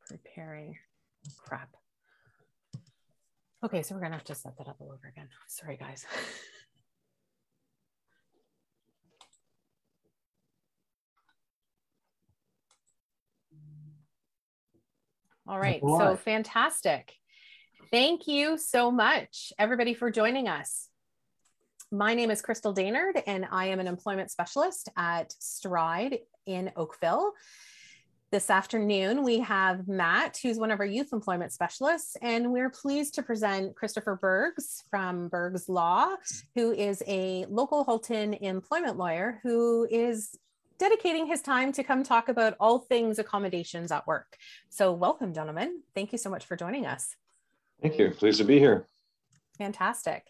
preparing crap. Okay, so we're gonna have to set that up all over again. Sorry, guys. All right, so fantastic. Thank you so much, everybody, for joining us. My name is Crystal Daynard, and I am an employment specialist at Stride in Oakville. This afternoon, we have Matt, who's one of our youth employment specialists, and we're pleased to present Christopher Bergs from Bergs Law, who is a local Halton employment lawyer who is dedicating his time to come talk about all things accommodations at work. So welcome, gentlemen. Thank you so much for joining us. Thank you. Pleased to be here. Fantastic.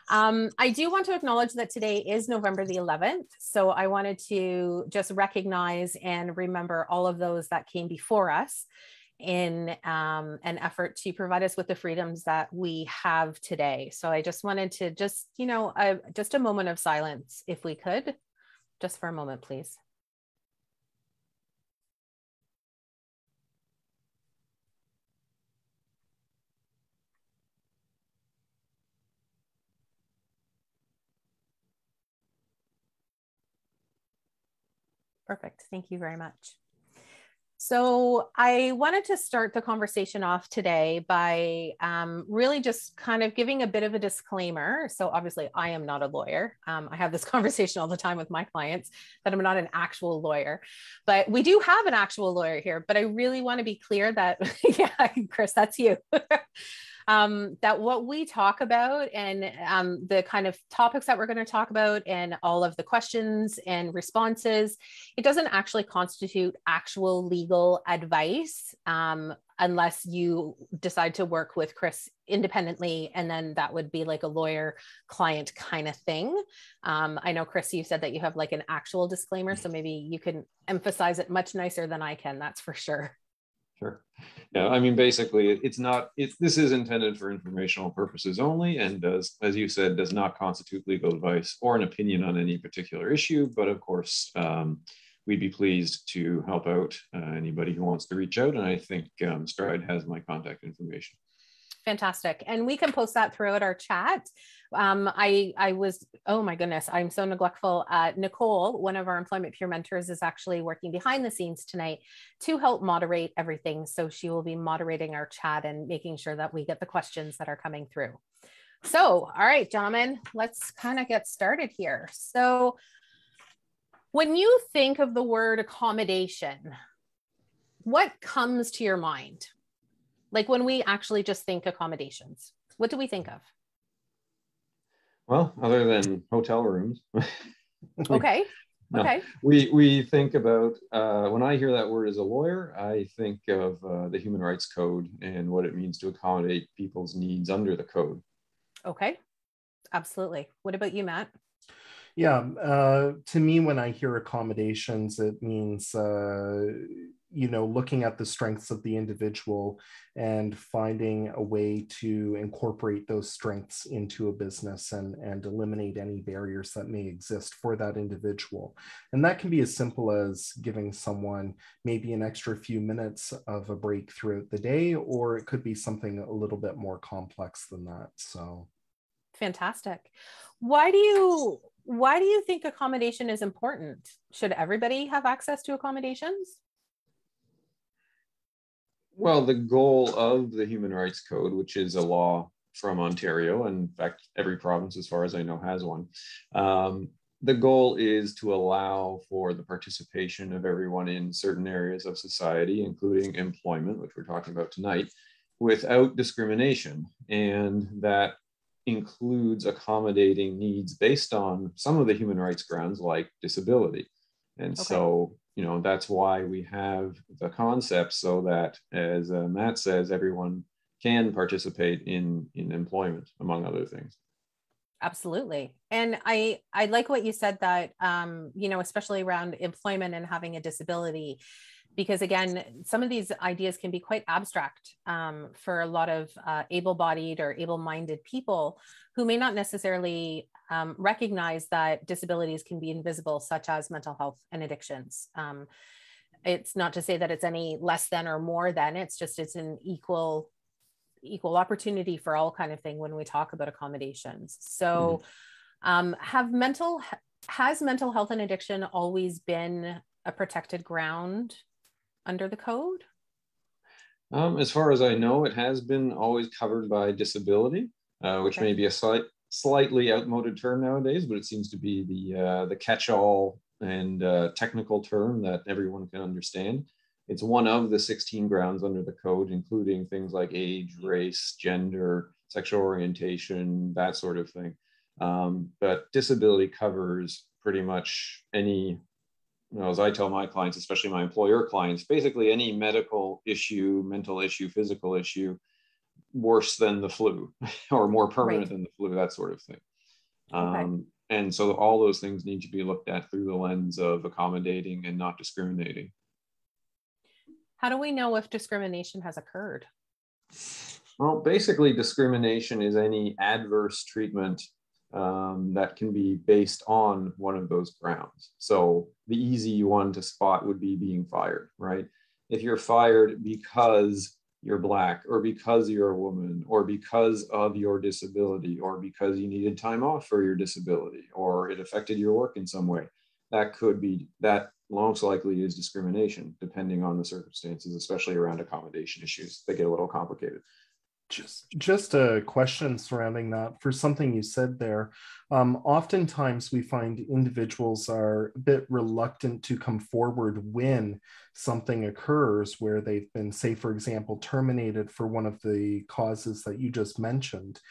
I do want to acknowledge that today is November the 11th. So I wanted to just recognize and remember all of those that came before us in an effort to provide us with the freedoms that we have today. So I just wanted to just a moment of silence, if we could, just for a moment, please. Perfect. Thank you very much. So I wanted to start the conversation off today by really just kind of giving a bit of a disclaimer. So obviously I am not a lawyer. I have this conversation all the time with my clients that I'm not an actual lawyer, but we do have an actual lawyer here. But I really want to be clear that, yeah, Chris, that's you. That what we talk about and the kind of topics that we're going to talk about and all of the questions and responses, it doesn't actually constitute actual legal advice unless you decide to work with Chris independently, and then that would be like a lawyer client kind of thing. I know, Chris, you said that you have like an actual disclaimer, so maybe you can emphasize it much nicer than I can, that's for sure. Sure. Yeah, I mean, basically, this is intended for informational purposes only, and does, as you said, does not constitute legal advice or an opinion on any particular issue. But of course, we'd be pleased to help out anybody who wants to reach out. And I think Stride has my contact information. Fantastic. And we can post that throughout our chat. I was, oh my goodness, I'm so neglectful. Nicole, one of our employment peer mentors, is actually working behind the scenes tonight to help moderate everything. So she will be moderating our chat and making sure that we get the questions that are coming through. So, all right, gentlemen, let's kind of get started here. So when you think of the word accommodation, what comes to your mind? Like when we actually just think accommodations, what do we think of? Well, other than hotel rooms. Okay. No, okay. We think about, when I hear that word as a lawyer, I think of the Human Rights Code and what it means to accommodate people's needs under the code. Okay. Absolutely. What about you, Matt? Yeah, to me, when I hear accommodations, it means looking at the strengths of the individual and finding a way to incorporate those strengths into a business and eliminate any barriers that may exist for that individual. And that can be as simple as giving someone maybe an extra few minutes of a break throughout the day, or it could be something a little bit more complex than that. So fantastic. Why do you think accommodation is important? Should everybody have access to accommodations? Well, the goal of the Human Rights Code, which is a law from Ontario, and in fact, every province, as far as I know, has one. The goal is to allow for the participation of everyone in certain areas of society, including employment, which we're talking about tonight, without discrimination. And that includes accommodating needs based on some of the human rights grounds like disability. And okay. So, that's why we have the concept so that, as Matt says, everyone can participate in employment, among other things. Absolutely. And I like what you said that, especially around employment and having a disability, because again, some of these ideas can be quite abstract for a lot of able-bodied or able-minded people who may not necessarily recognize that disabilities can be invisible, such as mental health and addictions. It's not to say that it's any less than or more than, it's just, it's an equal opportunity for all kind of thing when we talk about accommodations. So has mental health and addiction always been a protected ground under the code? As far as I know, it has been always covered by disability, which may be a slightly outmoded term nowadays, but it seems to be the catch-all and technical term that everyone can understand. It's one of the 16 grounds under the code, including things like age, race, gender, sexual orientation, that sort of thing. But disability covers pretty much any, as I tell my clients, especially my employer clients, basically any medical issue, mental issue, physical issue, worse than the flu or more permanent than the flu, that sort of thing. And so all those things need to be looked at through the lens of accommodating and not discriminating. How do we know if discrimination has occurred? Well, basically discrimination is any adverse treatment that can be based on one of those grounds. So the easy one to spot would be being fired, right? If you're fired because you're Black, or because you're a woman, or because of your disability, or because you needed time off for your disability, or it affected your work in some way, that most likely is discrimination, depending on the circumstances, especially around accommodation issues. They get a little complicated. Just a question surrounding that. For something you said there, oftentimes we find individuals are a bit reluctant to come forward when something occurs where they've been, say, for example, terminated for one of the causes that you just mentioned,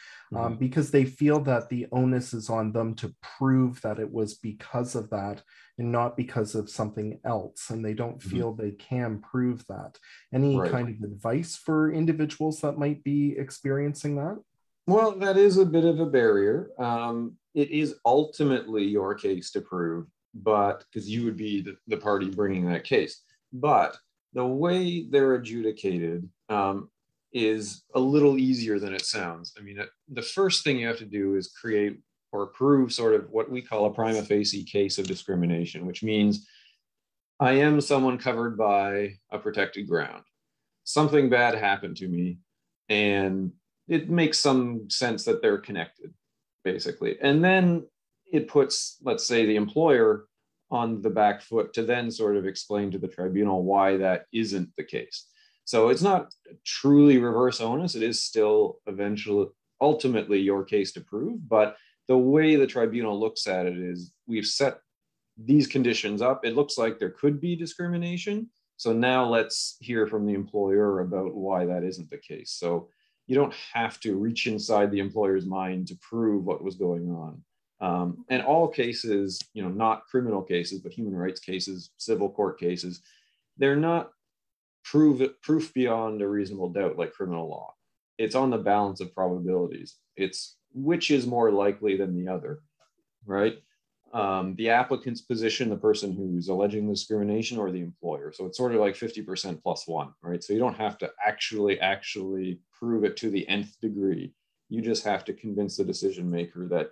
because they feel that the onus is on them to prove that it was because of that and not because of something else, and they don't feel they can prove that. Any kind of advice for individuals that might be experiencing that? Well, that is a bit of a barrier. It is ultimately your case to prove, but because you would be the party bringing that case. But the way they're adjudicated is a little easier than it sounds. I mean, the first thing you have to do is create or prove sort of what we call a prima facie case of discrimination, which means I am someone covered by a protected ground. Something bad happened to me, and it makes some sense that they're connected, basically. And then it puts, let's say, the employer on the back foot to then sort of explain to the tribunal why that isn't the case. So it's not truly reverse onus. It is still ultimately your case to prove, but the way the tribunal looks at it is we've set these conditions up. It looks like there could be discrimination. So now let's hear from the employer about why that isn't the case. So you don't have to reach inside the employer's mind to prove what was going on. And all cases, not criminal cases, but human rights cases, civil court cases, they're not proof beyond a reasonable doubt like criminal law. It's on the balance of probabilities. It's which is more likely than the other, right? The applicant's position, the person who's alleging discrimination, or the employer. So it's sort of like 50% plus one, right? So you don't have to actually prove it to the nth degree. You just have to convince the decision maker that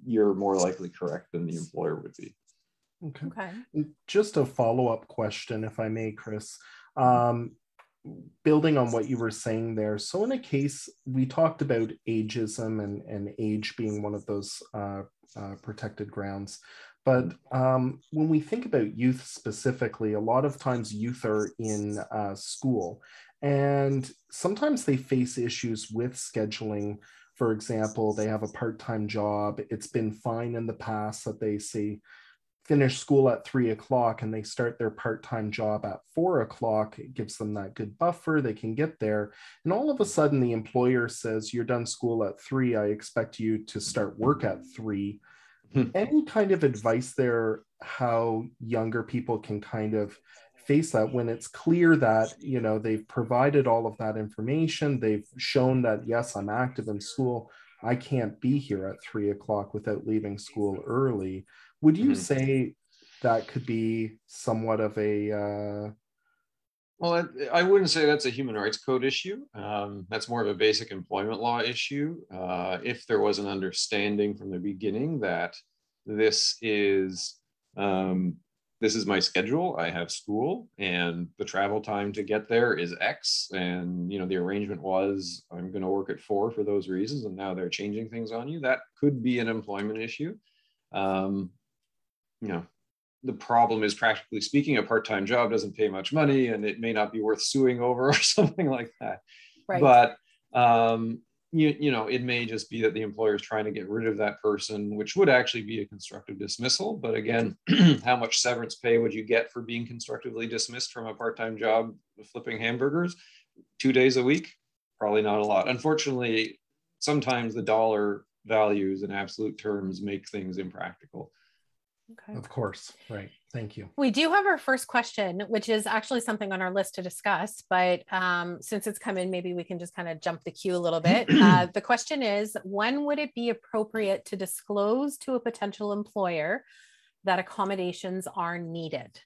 you're more likely correct than the employer would be. Okay. Just a follow-up question, if I may, Chris. Building on what you were saying there. So in a case, we talked about ageism and age being one of those protected grounds. But when we think about youth specifically, a lot of times youth are in school, and sometimes they face issues with scheduling. For example, they have a part-time job. It's been fine in the past that they say finish school at 3 o'clock and they start their part-time job at 4 o'clock. It gives them that good buffer. They can get there. And all of a sudden the employer says, you're done school at 3. I expect you to start work at 3. Any kind of advice there, how younger people can kind of face that when it's clear that, they've provided all of that information. They've shown that, yes, I'm active in school. I can't be here at 3 o'clock without leaving school early. Would you say that could be somewhat of a... Well, I wouldn't say that's a human rights code issue. That's more of a basic employment law issue. If there was an understanding from the beginning that this is this is my schedule. I have school and the travel time to get there is X. And, the arrangement was I'm going to work at 4 for those reasons. And now they're changing things on you. That could be an employment issue. The problem is, practically speaking, a part-time job doesn't pay much money and it may not be worth suing over or something like that. Right. But, it may just be that the employer is trying to get rid of that person, which would actually be a constructive dismissal. But again, how much severance pay would you get for being constructively dismissed from a part-time job flipping hamburgers 2 days a week? Probably not a lot. Unfortunately, sometimes the dollar values in absolute terms make things impractical. Okay. Of course. Right. Thank you. We do have our first question, which is actually something on our list to discuss, but since it's come in, maybe we can just kind of jump the queue a little bit. The question is, when would it be appropriate to disclose to a potential employer that accommodations are needed?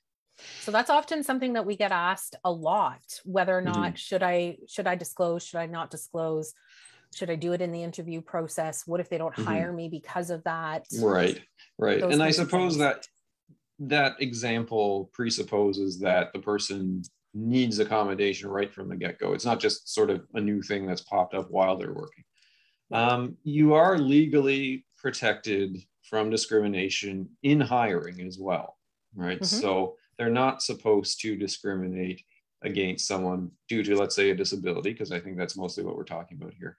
So that's often something that we get asked a lot, whether or not should I disclose, should I not disclose? Should I do it in the interview process? What if they don't hire me because of that? Right. And I suppose that example presupposes that the person needs accommodation right from the get-go. It's not just sort of a new thing that's popped up while they're working. You are legally protected from discrimination in hiring as well, right? So they're not supposed to discriminate against someone due to, let's say, a disability, because I think that's mostly what we're talking about here.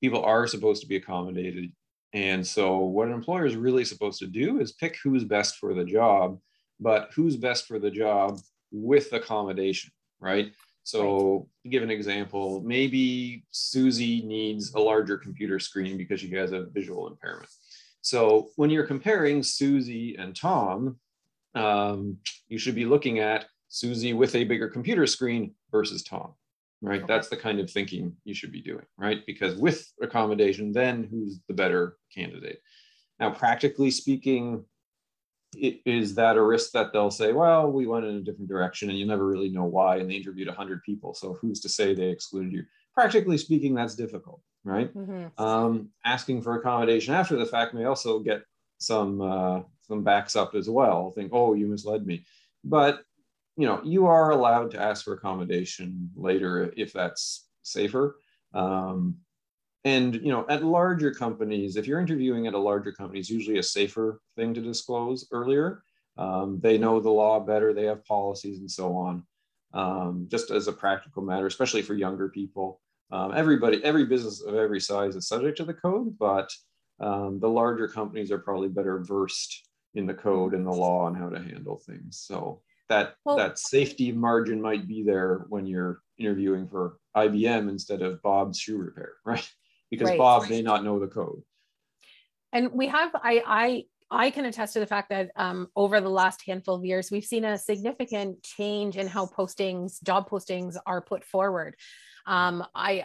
People are supposed to be accommodated. And so what an employer is really supposed to do is pick who's best for the job, but who's best for the job with accommodation, right? So to give an example, maybe Susie needs a larger computer screen because she has a visual impairment. So when you're comparing Susie and Tom, you should be looking at Susie with a bigger computer screen versus Tom. Right. That's the kind of thinking you should be doing, right? Because with accommodation, then who's the better candidate? Now, practically speaking, is that a risk that they'll say, well, we went in a different direction and you never really know why, and they interviewed 100 people. So who's to say they excluded you? Practically speaking, that's difficult, right? Asking for accommodation after the fact may also get some backs up as well. Think, oh, you misled me. But you are allowed to ask for accommodation later if that's safer. And, at larger companies, if you're interviewing at a larger company, it's usually a safer thing to disclose earlier. They know the law better, they have policies and so on. Just as a practical matter, especially for younger people. Every business of every size is subject to the code, but the larger companies are probably better versed in the code and the law and how to handle things. So that safety margin might be there when you're interviewing for IBM instead of Bob's shoe repair, right? Because Bob may not know the code. And we have, I can attest to the fact that over the last handful of years, we've seen a significant change in how job postings are put forward. I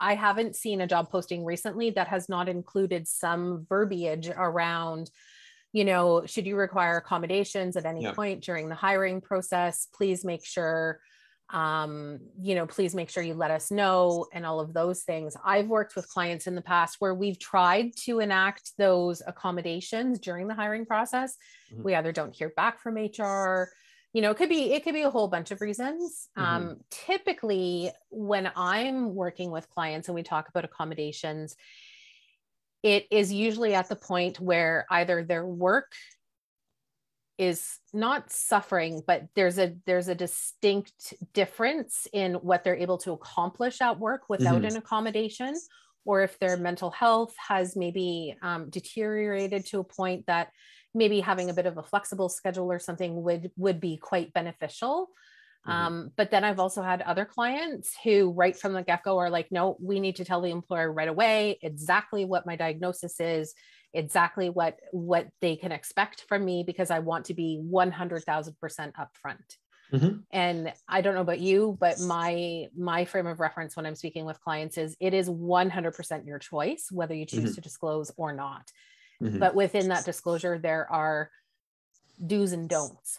haven't seen a job posting recently that has not included some verbiage around, should you require accommodations at any point during the hiring process, please make sure, please make sure you let us know, and all of those things. I've worked with clients in the past where we've tried to enact those accommodations during the hiring process. We either don't hear back from HR, it could be a whole bunch of reasons. Typically, when I'm working with clients and we talk about accommodations, it is usually at the point where either their work is not suffering, but there's a distinct difference in what they're able to accomplish at work without an accommodation, or if their mental health has maybe deteriorated to a point that maybe having a bit of a flexible schedule or something would be quite beneficial. But then I've also had other clients who right from the get-go are like, no, we need to tell the employer right away exactly what my diagnosis is, exactly what they can expect from me, because I want to be 100,000% upfront. And I don't know about you, but my frame of reference when I'm speaking with clients is it is 100% your choice, whether you choose to disclose or not. But within that disclosure, there are do's and don'ts.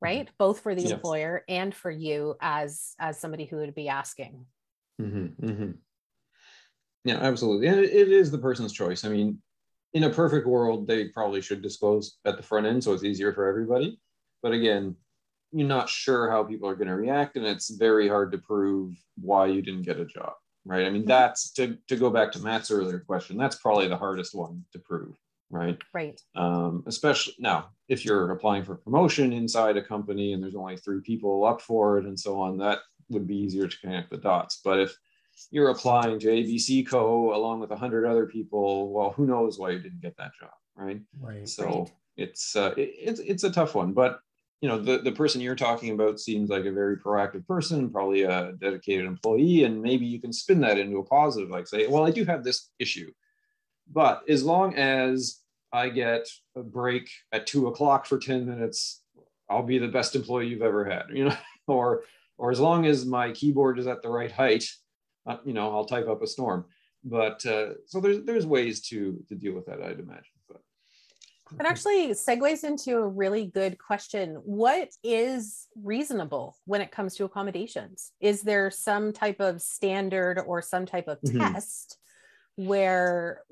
Right? Both for the employer and for you as somebody who would be asking. Yeah, absolutely. And it is the person's choice. I mean, in a perfect world, they probably should disclose at the front end, so it's easier for everybody. But again, you're not sure how people are going to react, and it's very hard to prove why you didn't get a job, right? I mean, that's to go back to Matt's earlier question, that's probably the hardest one to prove, right? Right. Especially now, if you're applying for promotion inside a company and there's only 3 people up for it and so on, that would be easier to connect the dots. But if you're applying to ABC Co. along with 100 other people, well, who knows why you didn't get that job, right? Right. So it's a tough one. But you know, the person you're talking about seems like a very proactive person, probably a dedicated employee, and maybe you can spin that into a positive, like say, well, I do have this issue, but as long as I get a break at 2 o'clock for 10 minutes, I'll be the best employee you've ever had, you know, or as long as my keyboard is at the right height, you know, I'll type up a storm. But so there's ways to deal with that, I'd imagine. But it actually segues into a really good question. What is reasonable when it comes to accommodations? Is there some type of standard or some type of test where,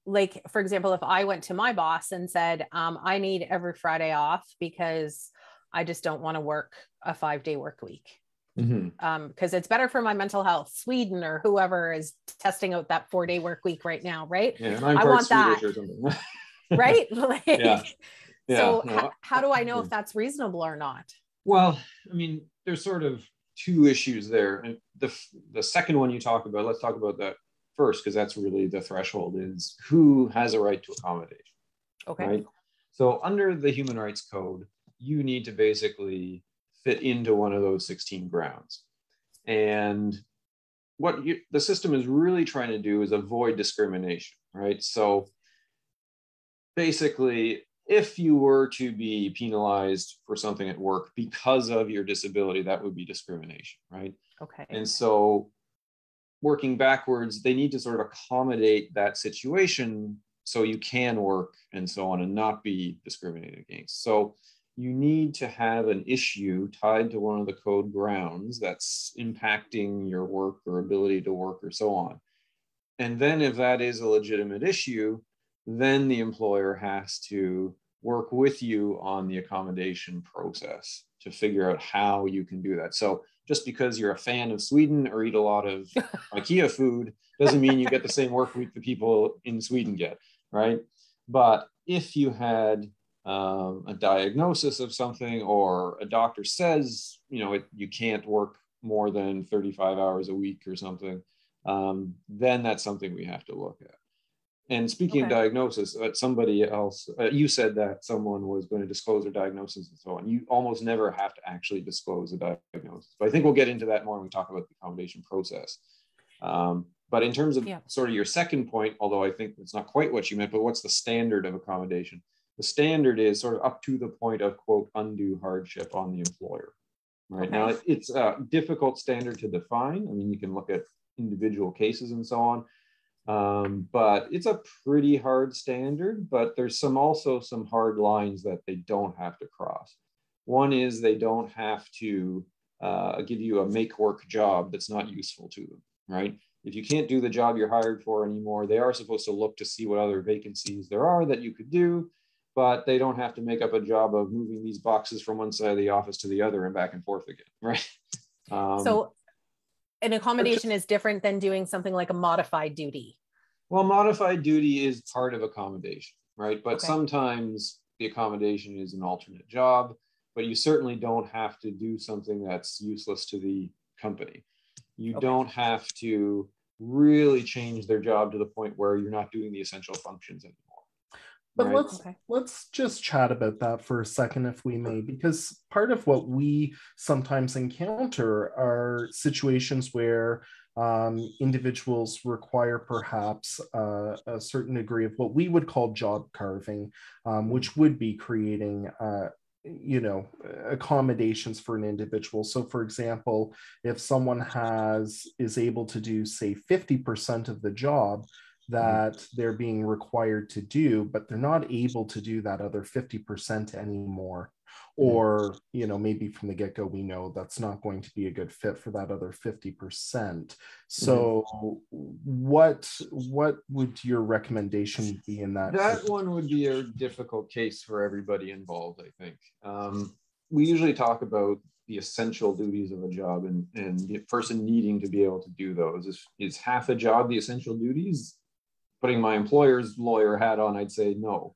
like, for example, if I went to my boss and said, I need every Friday off because I just don't want to work a 5-day work week, because it's better for my mental health, Sweden or whoever is testing out that 4-day work week right now, right? Yeah, and I want Swedish that. or something. Right? Like, yeah. So no. how do I know if that's reasonable or not? Well, I mean, there's sort of 2 issues there. And the second one you talk about, let's talk about that first, because that's really the threshold, is who has a right to accommodation. Okay. Right? So under the Human Rights Code, you need to basically fit into one of those 16 grounds. And what the system is really trying to do is avoid discrimination, right? So basically, if you were to be penalized for something at work because of your disability, that would be discrimination, right? Okay. And so working backwards, they need to sort of accommodate that situation so you can work and so on and not be discriminated against. So you need to have an issue tied to one of the code grounds that's impacting your work or ability to work or so on. And then if that is a legitimate issue, then the employer has to work with you on the accommodation process to figure out how you can do that. So just because you're a fan of Sweden or eat a lot of IKEA food doesn't mean you get the same work week that people in Sweden get, right? But if you had a diagnosis of something, or a doctor says, you know, you can't work more than 35 hours a week or something, then that's something we have to look at. And speaking of diagnosis, somebody else, you said that someone was going to disclose their diagnosis and so on. You almost never have to actually disclose a diagnosis. But I think we'll get into that more when we talk about the accommodation process. But in terms of sort of your second point, although I think it's not quite what you meant, but what's the standard of accommodation? The standard is sort of up to the point of, quote, undue hardship on the employer. Right now, it's a difficult standard to define. I mean, you can look at individual cases and so on. But it's a pretty hard standard, but there's also some hard lines that they don't have to cross. One is they don't have to give you a make work job that's not useful to them, right? If you can't do the job you're hired for anymore, they are supposed to look to see what other vacancies there are that you could do, but they don't have to make up a job of moving these boxes from one side of the office to the other and back and forth again, right? So an accommodation is different than doing something like a modified duty. Well, modified duty is part of accommodation, right? But sometimes the accommodation is an alternate job, but you certainly don't have to do something that's useless to the company. You don't have to really change their job to the point where you're not doing the essential functions anymore. But right? let's just chat about that for a second, if we may, because part of what we sometimes encounter are situations where individuals require perhaps a certain degree of what we would call job carving, which would be creating accommodations for an individual. So for example, if someone is able to do, say, 50% of the job that they're being required to do, but they're not able to do that other 50% anymore. or, you know, maybe from the get-go, we know that's not going to be a good fit for that other 50%. So what would your recommendation be in that That case? one would be a difficult case for everybody involved, I think. We usually talk about the essential duties of a job and the person needing to be able to do those. Is half a job the essential duties? Putting my employer's lawyer hat on, I'd say no.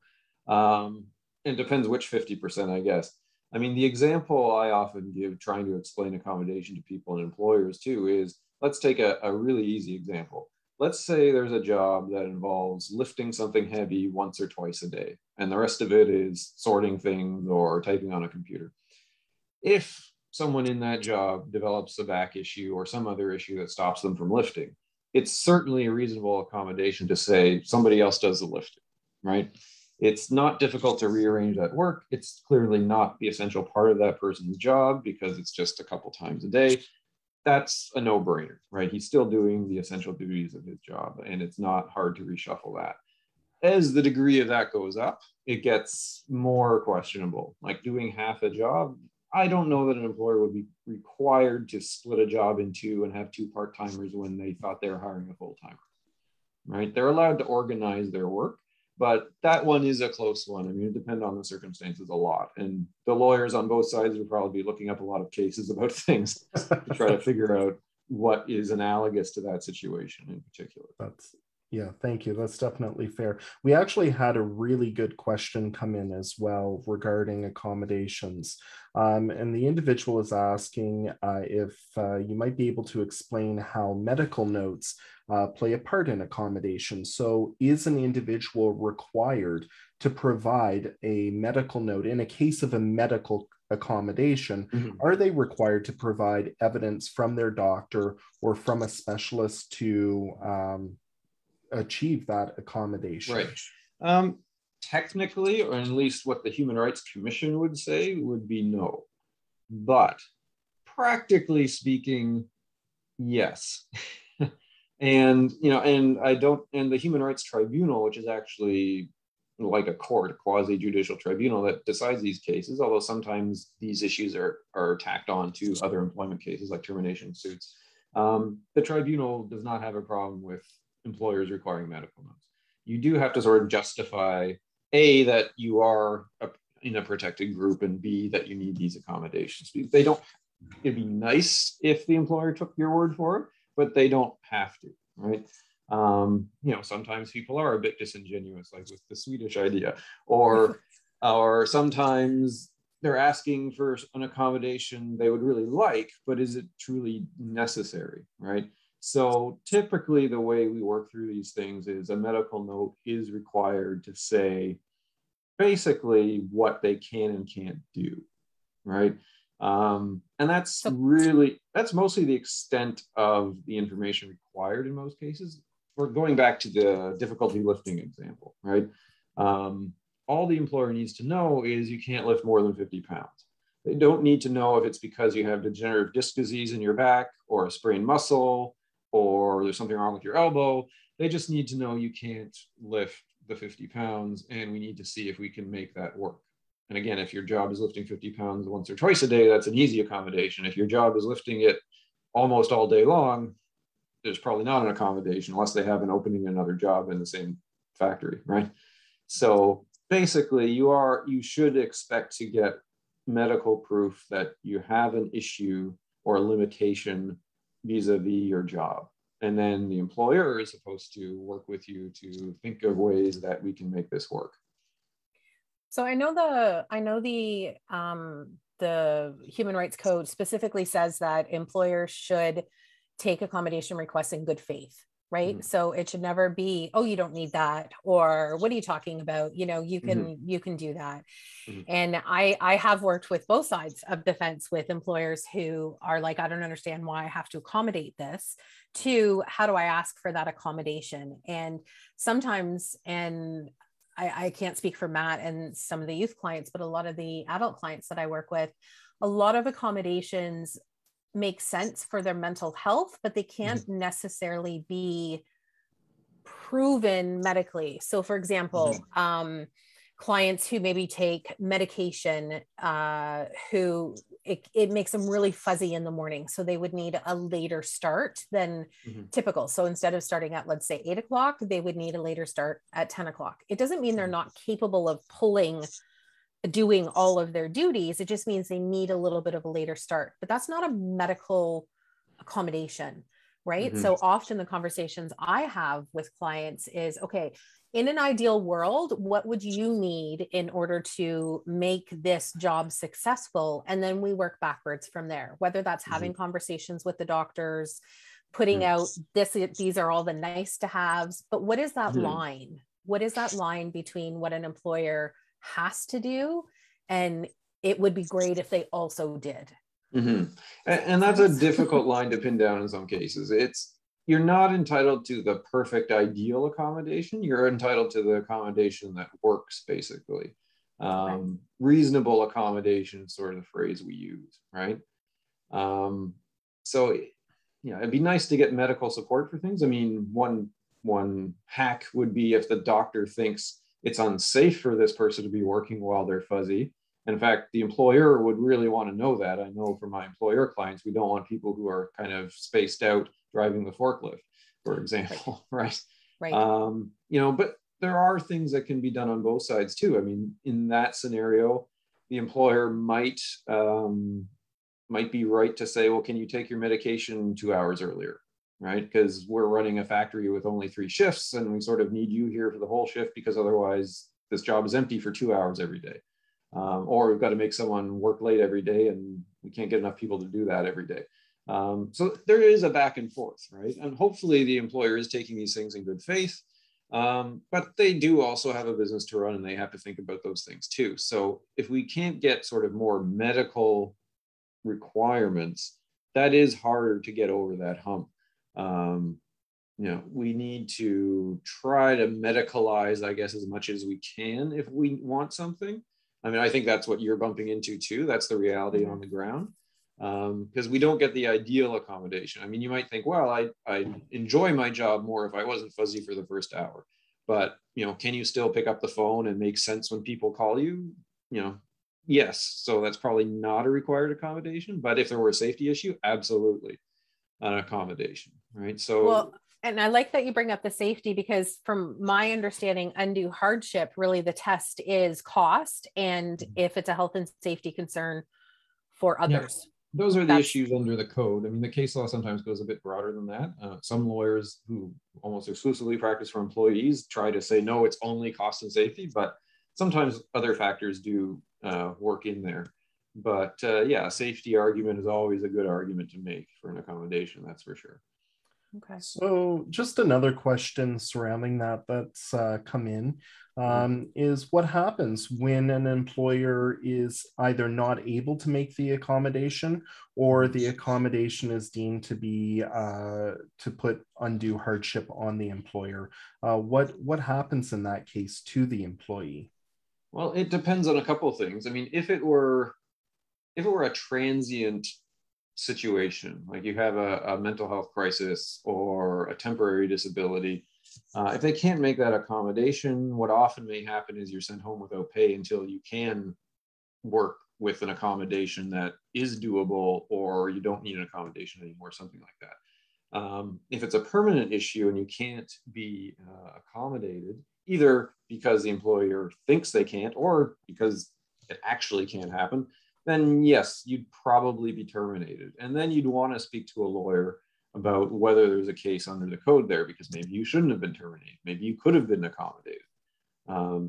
It depends which 50%, I guess. I mean, the example I often give trying to explain accommodation to people and employers too is, let's take a really easy example. Let's say there's a job that involves lifting something heavy once or twice a day, and the rest of it is sorting things or typing on a computer. If someone in that job develops a back issue or some other issue that stops them from lifting, it's certainly a reasonable accommodation to say somebody else does the lifting, right? It's not difficult to rearrange that work. It's clearly not the essential part of that person's job because it's just a couple times a day. That's a no-brainer, right? He's still doing the essential duties of his job, and it's not hard to reshuffle that. As the degree of that goes up, it gets more questionable. Like doing half a job, I don't know that an employer would be required to split a job in two and have two part-timers when they thought they were hiring a full-timer, right? They're allowed to organize their work, but that one is a close one. I mean, it depends on the circumstances a lot. And the lawyers on both sides would probably be looking up a lot of cases about things to try to figure out what is analogous to that situation in particular. Yeah, thank you. That's definitely fair. We actually had a really good question come in as well regarding accommodations. And the individual is asking if you might be able to explain how medical notes play a part in accommodation. So is an individual required to provide a medical note in a case of a medical accommodation? Are they required to provide evidence from their doctor or from a specialist to achieve that accommodation? Right. Technically, or at least what the Human Rights Commission would say, would be no. But practically speaking, yes. And the Human Rights Tribunal, which is actually like a court, a quasi-judicial tribunal that decides these cases, although sometimes these issues are tacked on to other employment cases like termination suits. The tribunal does not have a problem with employers requiring medical notes. You do have to sort of justify A, that you are in a protected group, and B, that you need these accommodations. They don't, it'd be nice if the employer took your word for it, but they don't have to, right? Sometimes people are a bit disingenuous, like with the Swedish idea, or sometimes they're asking for an accommodation they would really like, but is it truly necessary, right? So typically the way we work through these things is a medical note is required to say basically what they can and can't do, right? And that's mostly the extent of the information required in most cases. We're going back to the difficulty lifting example, right? All the employer needs to know is you can't lift more than 50 pounds. They don't need to know if it's because you have degenerative disc disease in your back or a sprained muscle or there's something wrong with your elbow. They just need to know you can't lift the 50 pounds, and we need to see if we can make that work. And again, if your job is lifting 50 pounds once or twice a day, that's an easy accommodation. If your job is lifting it almost all day long, there's probably not an accommodation unless they have an opening in another job in the same factory, right? So basically, you should expect to get medical proof that you have an issue or a limitation vis-a-vis your job. And then the employer is supposed to work with you to think of ways that we can make this work. So I know the Human Rights Code specifically says that employers should take accommodation requests in good faith, right? Mm-hmm. So it should never be, oh, you don't need that, or what are you talking about? You can do that. Mm-hmm. And I have worked with both sides of the fence with employers who are like, I don't understand why I have to accommodate this, to how do I ask for that accommodation? And sometimes, and I can't speak for Matt and some of the youth clients, but a lot of the adult clients that I work with, a lot of accommodations make sense for their mental health, but they can't mm-hmm. necessarily be proven medically. So for example, clients who maybe take medication, who it makes them really fuzzy in the morning. So they would need a later start than typical. So instead of starting at, let's say, 8 o'clock, they would need a later start at 10 o'clock. It doesn't mean they're not capable of doing all of their duties. It just means they need a little bit of a later start, but that's not a medical accommodation, right? So often the conversations I have with clients is, okay, in an ideal world, what would you need in order to make this job successful? And then we work backwards from there, whether that's having conversations with the doctors, putting out these are all the nice to haves, but what is that line? What is that line between what an employer has to do and it would be great if they also did? And that's a difficult line to pin down in some cases. You're not entitled to the perfect ideal accommodation. You're entitled to the accommodation that works, basically. Reasonable accommodation is sort of the phrase we use, right? So, it'd be nice to get medical support for things. I mean, one hack would be if the doctor thinks it's unsafe for this person to be working while they're fuzzy. In fact, the employer would really want to know that. I know from my employer clients, we don't want people who are kind of spaced out driving the forklift, for example, right? But there are things that can be done on both sides too. I mean, in that scenario, the employer might be right to say, well, can you take your medication 2 hours earlier, right? Because we're running a factory with only 3 shifts and we sort of need you here for the whole shift because otherwise this job is empty for 2 hours every day. Or we've got to make someone work late every day and we can't get enough people to do that every day. So there is a back and forth, right? And hopefully the employer is taking these things in good faith, but they do also have a business to run and they have to think about those things too. So if we can't get sort of more medical requirements, that is harder to get over that hump. We need to try to medicalize, I guess, as much as we can if we want something. I mean, I think that's what you're bumping into too. That's the reality on the ground, because we don't get the ideal accommodation. I mean, you might think, well, I enjoy my job more if I wasn't fuzzy for the first hour, but can you still pick up the phone and make sense when people call you? Yes. So that's probably not a required accommodation, but if there were a safety issue, absolutely an accommodation, right? So. Well, and I like that you bring up the safety, because from my understanding, undue hardship, really the test is cost and if it's a health and safety concern for others. Yeah, those are the issues under the code. I mean, the case law sometimes goes a bit broader than that. Some lawyers who almost exclusively practice for employees try to say, no, it's only cost and safety, but sometimes other factors do work in there. But a safety argument is always a good argument to make for an accommodation, that's for sure. Okay. So just another question surrounding that's come in is what happens when an employer is either not able to make the accommodation or the accommodation is deemed to be to put undue hardship on the employer? What happens in that case to the employee? Well, it depends on a couple of things. I mean, if it were a transient situation, like you have a mental health crisis or a temporary disability, if they can't make that accommodation, what often may happen is you're sent home without pay until you can work with an accommodation that is doable, or you don't need an accommodation anymore, something like that. If it's a permanent issue and you can't be accommodated, either because the employer thinks they can't or because it actually can't happen, then yes, you'd probably be terminated. And then you'd want to speak to a lawyer about whether there's a case under the code there, because maybe you shouldn't have been terminated. Maybe you could have been accommodated.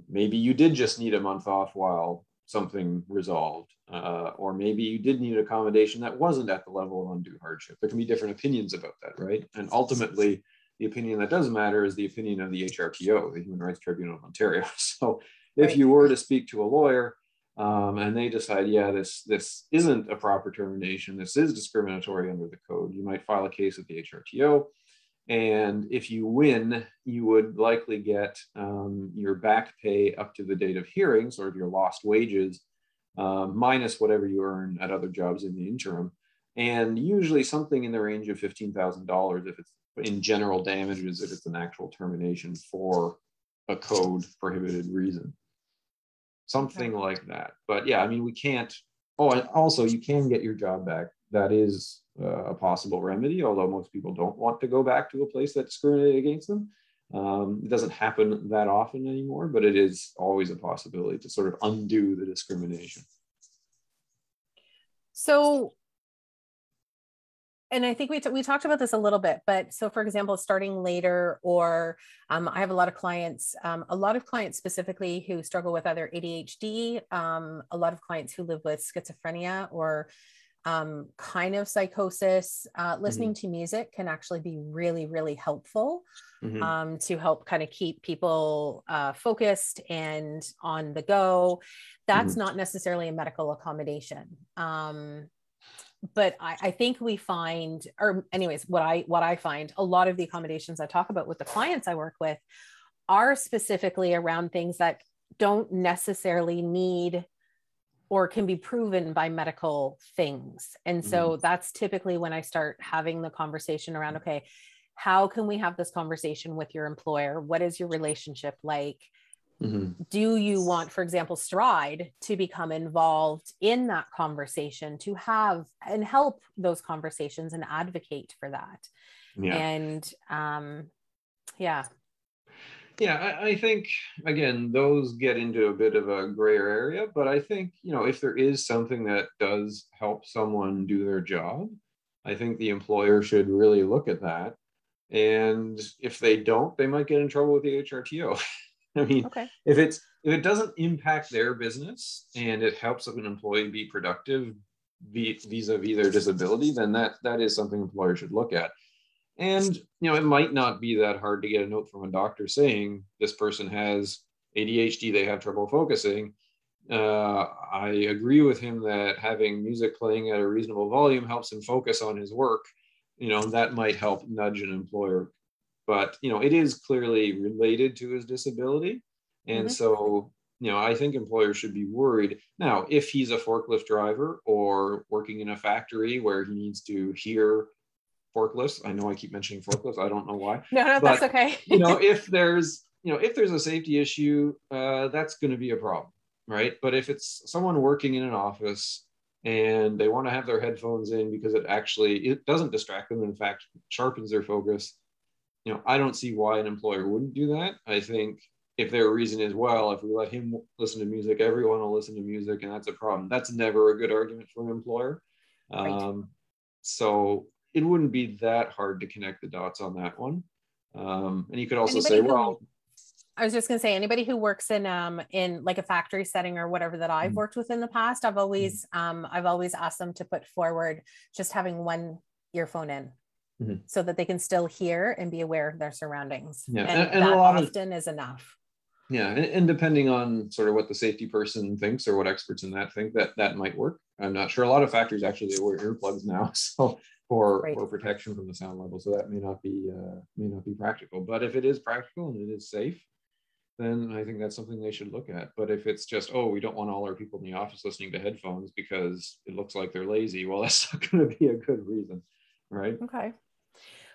Maybe you did just need a month off while something resolved. Or maybe you did need accommodation that wasn't at the level of undue hardship. There can be different opinions about that, right? And ultimately, the opinion that does matter is the opinion of the HRTO, the Human Rights Tribunal of Ontario. So if you were to speak to a lawyer, and they decide, yeah, this isn't a proper termination, this is discriminatory under the code, you might file a case with the HRTO. And if you win, you would likely get your back pay up to the date of hearing, sort of your lost wages, minus whatever you earn at other jobs in the interim. And usually something in the range of $15,000 if it's in general damages, if it's an actual termination for a code prohibited reason. something like that. But yeah, I mean, we can't, oh, and also you can get your job back. That is a possible remedy, although most people don't want to go back to a place that discriminated against them. It doesn't happen that often anymore, but it is always a possibility to sort of undo the discrimination. So, and I think we talked about this a little bit, but so for example, starting later, or I have a lot of clients specifically who struggle with either ADHD, a lot of clients who live with schizophrenia or kind of psychosis. Listening to music can actually be really, really helpful to help kind of keep people focused and on the go. That's not necessarily a medical accommodation. But I think we find, or anyways, what I find, a lot of the accommodations I talk about with the clients I work with are specifically around things that don't necessarily need or can be proven by medical things. And so that's typically when I start having the conversation around, okay, how can we have this conversation with your employer? What is your relationship like? Do you want, for example, Stride to become involved in that conversation, to have and help those conversations and advocate for that? Yeah. And yeah. Yeah, I think, again, those get into a bit of a grayer area, but I think, you know, if there is something that does help someone do their job, I think the employer should really look at that. And if they don't, they might get in trouble with the HRTO. I mean, if it doesn't impact their business and it helps an employee be productive vis-a-vis their disability, then that is something employers should look at. And, you know, it might not be that hard to get a note from a doctor saying this person has ADHD, they have trouble focusing. I agree with him that having music playing at a reasonable volume helps him focus on his work. You know, that might help nudge an employer. But, you know, it is clearly related to his disability. And so, you know, I think employers should be worried. Now, if he's a forklift driver or working in a factory where he needs to hear forklifts, I know I keep mentioning forklifts, I don't know why. No, but, that's okay. You know, if there's a safety issue, that's going to be a problem, right? But if it's someone working in an office and they want to have their headphones in because it doesn't distract them, in fact, sharpens their focus, you know, I don't see why an employer wouldn't do that. I think if their reason is, well, if we let him listen to music, everyone will listen to music, and that's a problem. That's never a good argument for an employer. Right. So it wouldn't be that hard to connect the dots on that one. And you could also say, well, I was just going to say, anybody who works in like a factory setting or whatever that I've worked with in the past, I've always asked them to put forward just having one earphone in. So that they can still hear and be aware of their surroundings. Yeah. And that often is enough. Yeah. And depending on sort of what the safety person thinks or what experts in that think, that might work. I'm not sure. A lot of factories actually wear earplugs now, so for protection from the sound level. So that may not be practical. But if it is practical and it is safe, then I think that's something they should look at. But if it's just, oh, we don't want all our people in the office listening to headphones because it looks like they're lazy, well, that's not going to be a good reason, right? Okay.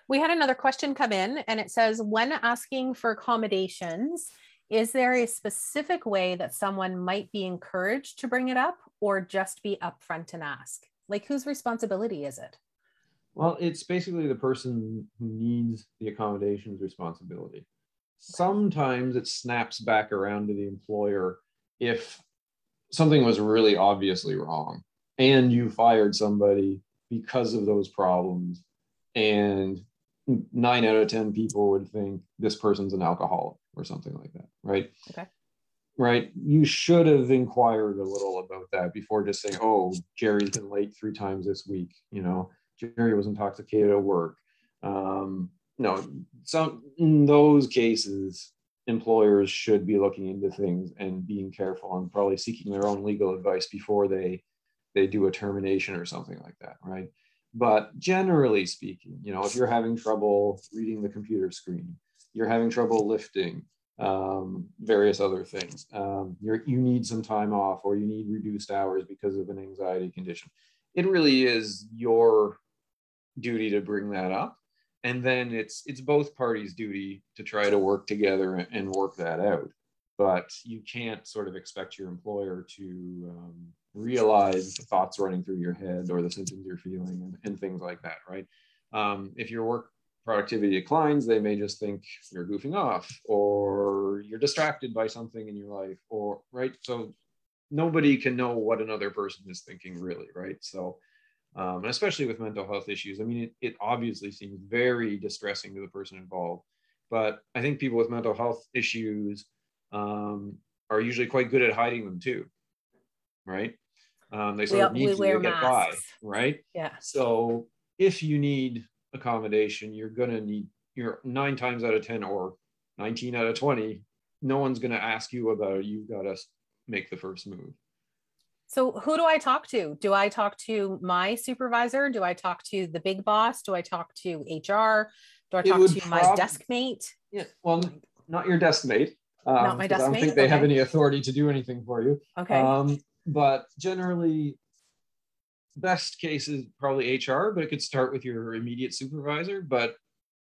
We had another question come in, and it says, when asking for accommodations, is there a specific way that someone might be encouraged to bring it up, or just be upfront and ask? Like, whose responsibility is it? Well, it's basically the person who needs the accommodation's responsibility. Sometimes it snaps back around to the employer if something was really obviously wrong and you fired somebody because of those problems, and 9 out of 10 people would think this person's an alcoholic or something like that, right? Okay. Right. You should have inquired a little about that before just saying, oh, Jerry's been late 3 times this week. You know, Jerry was intoxicated at work. No, in those cases, employers should be looking into things and being careful and probably seeking their own legal advice before they do a termination or something like that, right? But generally speaking, you know, if you're having trouble reading the computer screen, you're having trouble lifting, various other things, you need some time off, or you need reduced hours because of an anxiety condition, it really is your duty to bring that up. And then it's both parties' duty to try to work together and work that out. but you can't sort of expect your employer to realize the thoughts running through your head or the symptoms you're feeling and things like that, right? If your work productivity declines, they may just think you're goofing off or you're distracted by something in your life, or right. So nobody can know what another person is thinking, really, right? So and especially with mental health issues, I mean, it obviously seems very distressing to the person involved, but I think people with mental health issues are usually quite good at hiding them too, right? They sort of need to get by, right? Yeah. So if you need accommodation, you're going to need, you're 9 times out of 10 or 19 out of 20, no one's going to ask you about it. You've got to make the first move. So who do I talk to? Do I talk to my supervisor? Do I talk to the big boss? Do I talk to HR? Do I talk to my desk mate? Yeah, well, not your desk mate. Not my desk mate? I don't think they have any authority to do anything for you. Okay. But generally, best case is probably HR, but it could start with your immediate supervisor. But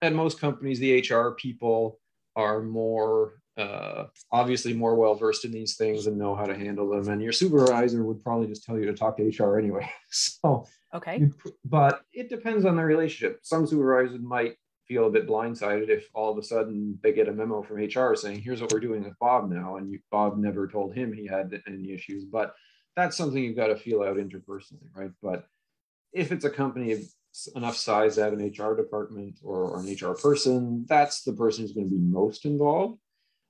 at most companies, the HR people are more obviously more well-versed in these things and know how to handle them. And your supervisor would probably just tell you to talk to HR anyway. So, okay. But it depends on the relationship. Some supervisors might feel a bit blindsided if all of a sudden they get a memo from HR saying, here's what we're doing with Bob now. And Bob never told him he had any issues. But that's something you've got to feel out interpersonally, right? But if it's a company of enough size to have an HR department or an HR person, that's the person who's going to be most involved.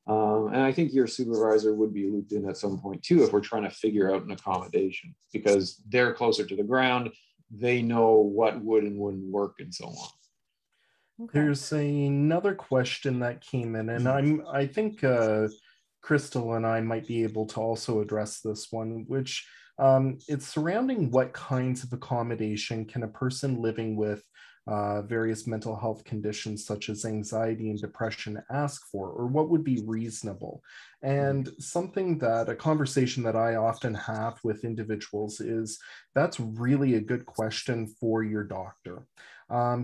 And I think your supervisor would be looped in at some point too, if we're trying to figure out an accommodation, because they're closer to the ground. They know what would and wouldn't work and so on. Okay. There's another question that came in, and I think Crystal and I might be able to also address this one, which it's surrounding what kinds of accommodation can a person living with various mental health conditions such as anxiety and depression ask for, or what would be reasonable. And something that a conversation that I often have with individuals is that's really a good question for your doctor.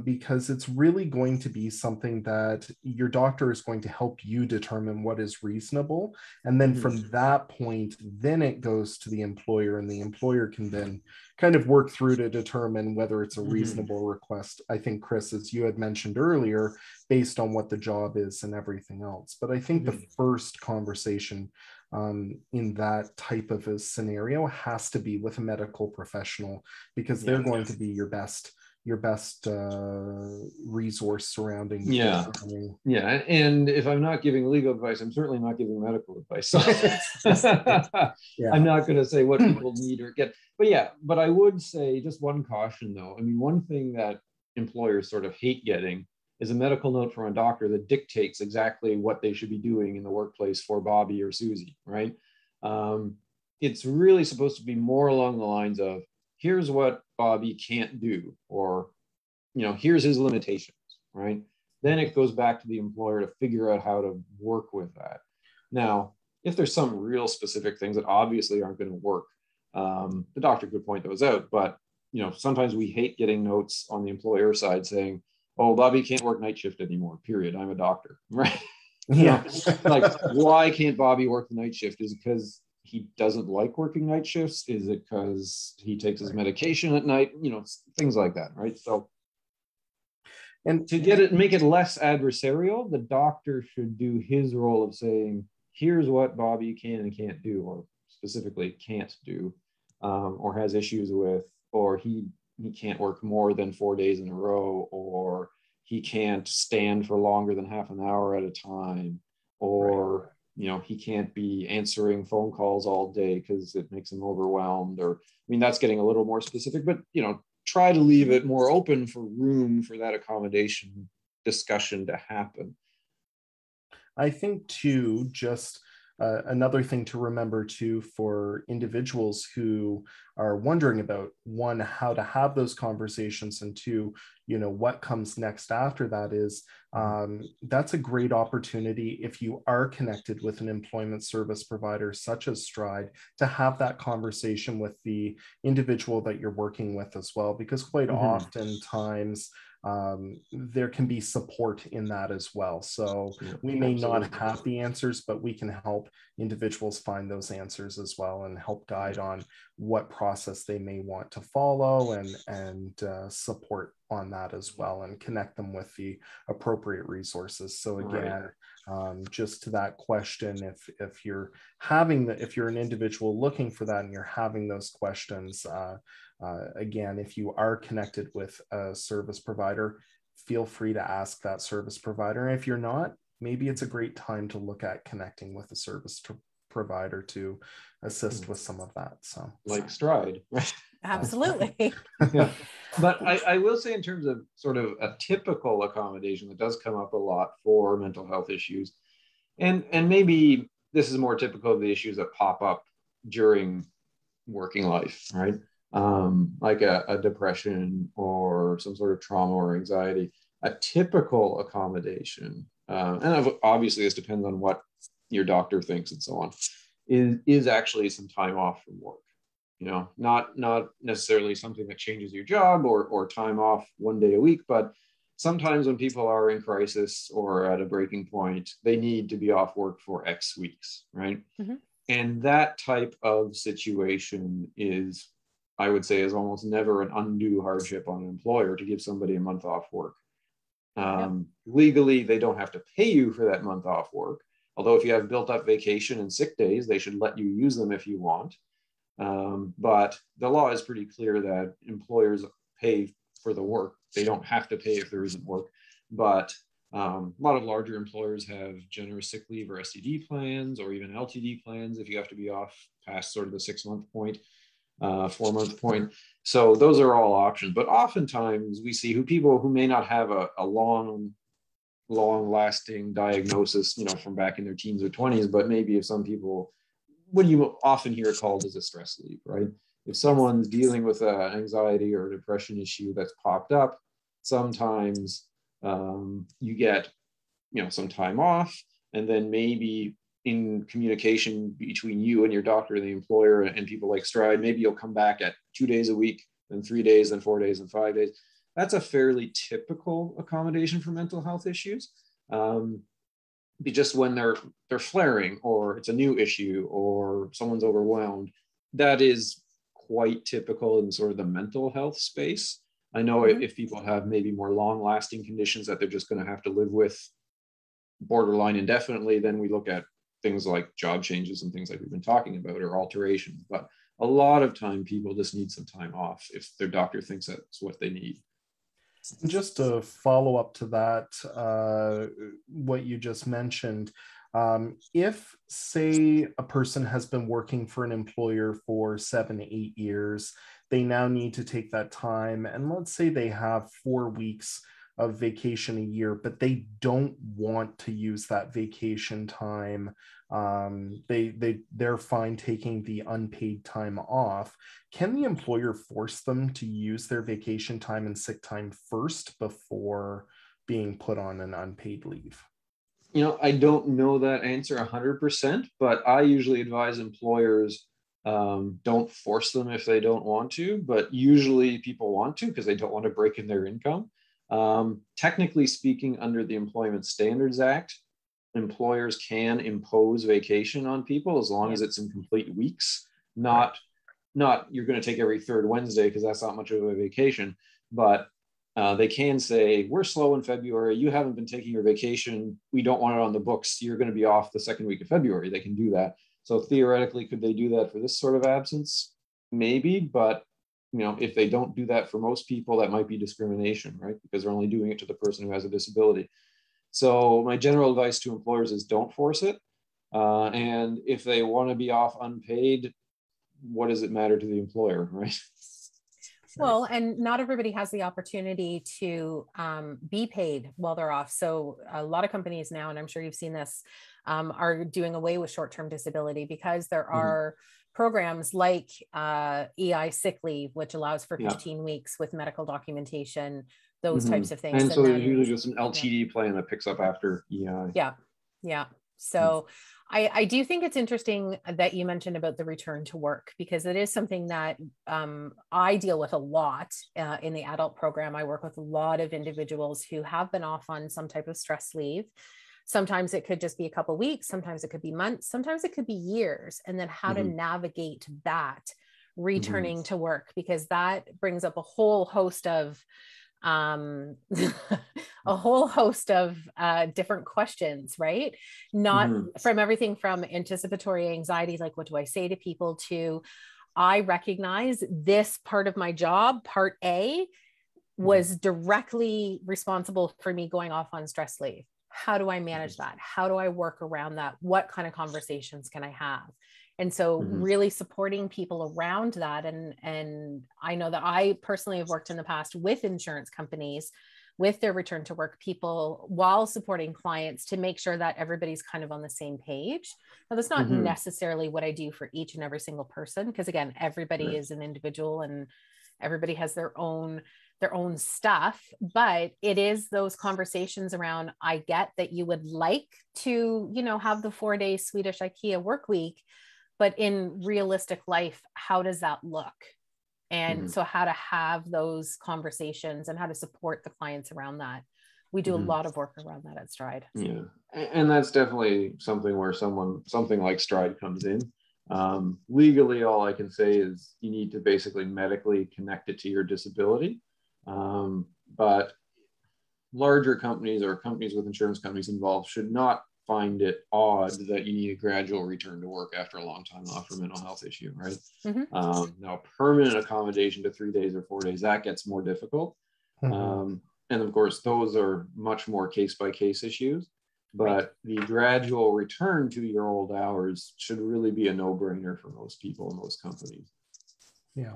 Because it's really going to be something that your doctor is going to help you determine what is reasonable. And then from that point, then it goes to the employer, and the employer can then kind of work through to determine whether it's a reasonable request. I think, Chris, as you had mentioned earlier, based on what the job is and everything else. But I think the first conversation in that type of a scenario has to be with a medical professional, because they're going to be your best resource surrounding. And if I'm not giving legal advice, I'm certainly not giving medical advice. So I'm not going to say what people need or get. But I would say just one caution though. I mean, one thing that employers sort of hate getting is a medical note from a doctor that dictates exactly what they should be doing in the workplace for Bobby or Susie, right? It's really supposed to be more along the lines of, here's what Bobby can't do, or, here's his limitations, right? Then it goes back to the employer to figure out how to work with that. Now, if there's some real specific things that obviously aren't going to work, the doctor could point those out. But, sometimes we hate getting notes on the employer side saying, oh, Bobby can't work night shift anymore, period. I'm a doctor, right? Like, why can't Bobby work the night shift? Is it because he doesn't like working night shifts? Is it because he takes his medication at night? Things like that, right? So, and to make it less adversarial, the doctor should do his role of saying, here's what Bobby can and can't do, or specifically can't do, or has issues with, or he can't work more than 4 days in a row, or he can't stand for longer than half an hour at a time, or he can't be answering phone calls all day because it makes him overwhelmed. Or, that's getting a little more specific, but, try to leave it more open for room for that accommodation discussion to happen. I think too, just another thing to remember too, for individuals who are wondering about, one, how to have those conversations, and two, what comes next after that, is that's a great opportunity if you are connected with an employment service provider such as Stride, to have that conversation with the individual that you're working with as well, because quite oftentimes there can be support in that as well. So we may not have the answers, but we can help individuals find those answers as well, and help guide on what process they may want to follow, and support on that as well, and connect them with the appropriate resources. So again, just to that question, if you're an individual looking for that and you're having those questions, again, if you are connected with a service provider, feel free to ask that service provider. And if you're not, maybe it's a great time to look at connecting with a service provider to assist with some of that. So, like Stride, right? Absolutely. Yeah. But I will say, in terms of sort of a typical accommodation that does come up a lot for mental health issues, and maybe this is more typical of the issues that pop up during working life, right? Like a depression or some sort of trauma or anxiety. A typical accommodation, and obviously this depends on what your doctor thinks and so on, is actually some time off from work. Not necessarily something that changes your job or time off one day a week, but sometimes when people are in crisis or at a breaking point, they need to be off work for X weeks, right? And that type of situation is, I would say, is almost never an undue hardship on an employer to give somebody a month off work. Legally, they don't have to pay you for that month off work. Although if you have built up vacation and sick days, they should let you use them if you want. But the law is pretty clear that employers pay for the work. They don't have to pay if there isn't work. But a lot of larger employers have generous sick leave or STD plans, or even LTD plans if you have to be off past sort of the 6-month point, 4-month point. So those are all options. But oftentimes we see people who may not have a long lasting diagnosis, from back in their teens or 20s, but maybe if some people, what you often hear called as a stress leave, right? If someone's dealing with an anxiety or a depression issue that's popped up, sometimes you get, some time off, and then maybe in communication between you and your doctor and the employer and people like Stride, maybe you'll come back at 2 days a week, then 3 days, then 4 days, and 5 days. That's a fairly typical accommodation for mental health issues. Just when they're flaring, or it's a new issue, or someone's overwhelmed, that is quite typical in sort of the mental health space. I know if people have maybe more long-lasting conditions that they're just going to have to live with borderline indefinitely, then we look at things like job changes and things like we've been talking about, or alterations. But a lot of time people just need some time off if their doctor thinks that's what they need. Just to follow up to that, what you just mentioned, if, say, a person has been working for an employer for 7 to 8 years, they now need to take that time, and let's say they have 4 weeks of vacation a year, but they don't want to use that vacation time. They're fine taking the unpaid time off. Can the employer force them to use their vacation time and sick time first before being put on an unpaid leave? I don't know that answer 100%, but I usually advise employers don't force them if they don't want to, but usually people want to because they don't want to break in their income. Technically speaking, under the Employment Standards Act, employers can impose vacation on people as long as it's in complete weeks, not you're going to take every third Wednesday, because that's not much of a vacation, but they can say, we're slow in February, you haven't been taking your vacation, we don't want it on the books, you're going to be off the second week of February. They can do that. So theoretically, could they do that for this sort of absence? Maybe, but if they don't do that for most people, that might be discrimination, right? Because they're only doing it to the person who has a disability. So my general advice to employers is don't force it. And if they want to be off unpaid, what does it matter to the employer, right? Well, and not everybody has the opportunity to be paid while they're off. So a lot of companies now, and I'm sure you've seen this, are doing away with short-term disability because there are programs like EI sick leave, which allows for 15 weeks with medical documentation, those types of things. And so there's usually just an LTD plan that picks up after EI. Yeah. So I do think it's interesting that you mentioned about the return to work, because it is something that I deal with a lot in the adult program. I work with a lot of individuals who have been off on some type of stress leave. Sometimes it could just be a couple of weeks, sometimes it could be months, sometimes it could be years, and then how to navigate that returning to work, because that brings up a whole host of different questions, right? Not from everything from anticipatory anxiety, like what do I say to people, to I recognize this part of my job, part A, was directly responsible for me going off on stress leave. How do I manage that? How do I work around that? What kind of conversations can I have? And so really supporting people around that. And I know that I personally have worked in the past with insurance companies with their return to work people while supporting clients to make sure that everybody's kind of on the same page. Now, that's not necessarily what I do for each and every single person, because again, everybody is an individual and everybody has their own stuff, but it is those conversations around, I get that you would like to, have the 4-day Swedish IKEA work week, but in realistic life, how does that look? And so how to have those conversations and how to support the clients around that. We do a lot of work around that at Stride. Yeah. And that's definitely something where something like Stride comes in. Legally, all I can say is you need to basically medically connect it to your disability. But larger companies or companies with insurance companies involved should not find it odd that you need a gradual return to work after a long time off for a mental health issue, right? Now, permanent accommodation to 3 days or 4 days, that gets more difficult. And of course, those are much more case-by-case issues. But the gradual return to your old hours should really be a no-brainer for most people in most companies. Yeah.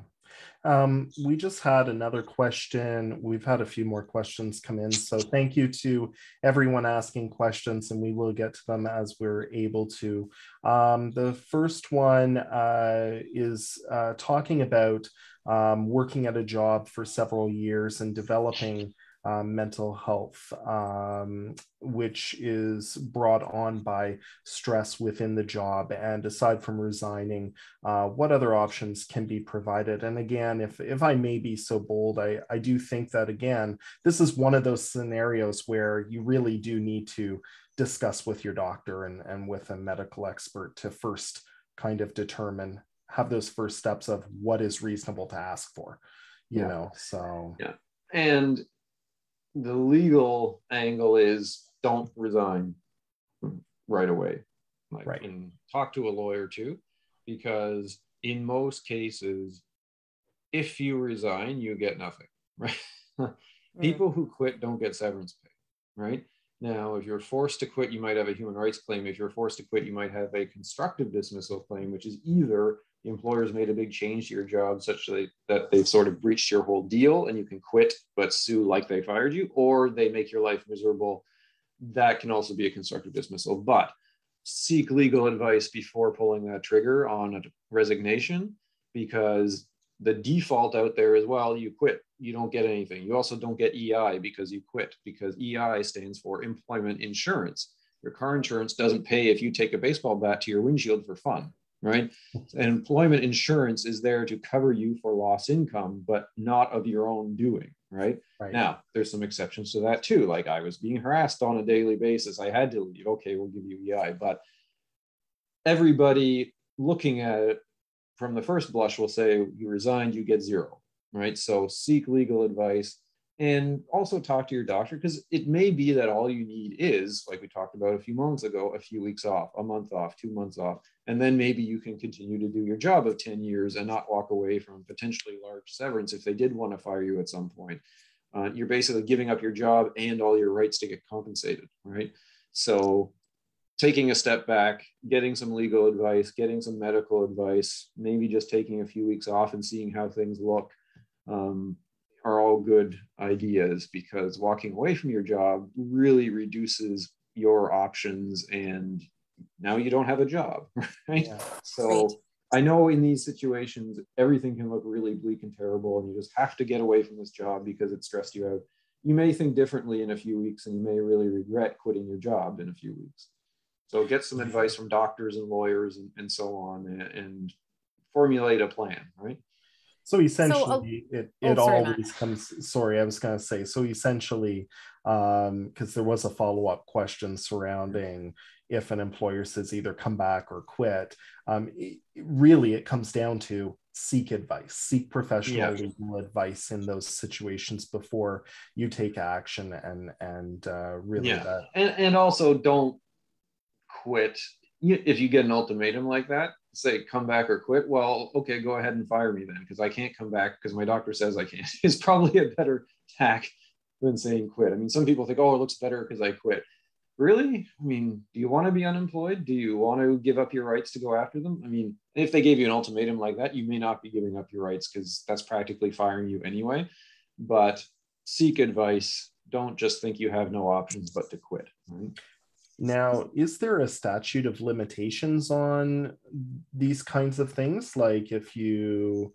We just had another question. We've had a few more questions come in. So thank you to everyone asking questions, and we will get to them as we're able to. The first one is talking about working at a job for several years and developing mental health, which is brought on by stress within the job. And aside from resigning, what other options can be provided? And again, if I may be so bold, I do think that, again, this is one of those scenarios where you really do need to discuss with your doctor and with a medical expert to first kind of determine, have those first steps of what is reasonable to ask for, you know, so. Yeah. And the legal angle is don't resign right away. And talk to a lawyer too, because in most cases, if you resign, you get nothing, right? People who quit don't get severance pay, right? Now, if you're forced to quit, you might have a human rights claim. If you're forced to quit, you might have a constructive dismissal claim, which is either the employer's made a big change to your job such that they've sort of breached your whole deal and you can quit but sue like they fired you, or they make your life miserable. That can also be a constructive dismissal. But seek legal advice before pulling that trigger on a resignation, because the default out there is, well, you quit, you don't get anything. You also don't get EI because you quit, because EI stands for employment insurance. Your car insurance doesn't pay if you take a baseball bat to your windshield for fun, right? And employment insurance is there to cover you for lost income, but not of your own doing, right? Now, there's some exceptions to that too. Like, I was being harassed on a daily basis, I had to leave. Okay, we'll give you EI. But everybody looking at it from the first blush will say, you resigned, you get zero, right? So seek legal advice and also talk to your doctor, because it may be that all you need is, like we talked about a few moments ago, a few weeks off, a month off, 2 months off, and then maybe you can continue to do your job of 10 years and not walk away from potentially large severance if they did want to fire you at some point. You're basically giving up your job and all your rights to get compensated, right? So taking a step back, getting some legal advice, getting some medical advice, maybe just taking a few weeks off and seeing how things look. are all good ideas, because walking away from your job really reduces your options, and now you don't have a job, right? Yeah. So I know in these situations, everything can look really bleak and terrible, and you just have to get away from this job because it stressed you out. You may think differently in a few weeks, and you may really regret quitting your job in a few weeks. So get some advice from doctors and lawyers and so on, and formulate a plan, right? So essentially, it sorry, Matt. always comes. Sorry, I was going to say. So essentially, because there was a follow-up question surrounding if an employer says either come back or quit. Really, it comes down to seek advice, seek professional legal advice in those situations before you take action, and really that. And also don't quit if you get an ultimatum like that. Say come back or quit. Well, okay, go ahead and fire me then, because I can't come back because my doctor says I can't. Is probably a better tack than saying quit. I mean, some people think, oh, it looks better because I quit. Really? I mean, do you want to be unemployed? Do you want to give up your rights to go after them? I mean, if they gave you an ultimatum like that, you may not be giving up your rights, because that's practically firing you anyway. But seek advice. Don't just think you have no options but to quit. Right? Now, is there a statute of limitations on these kinds of things? Like if you,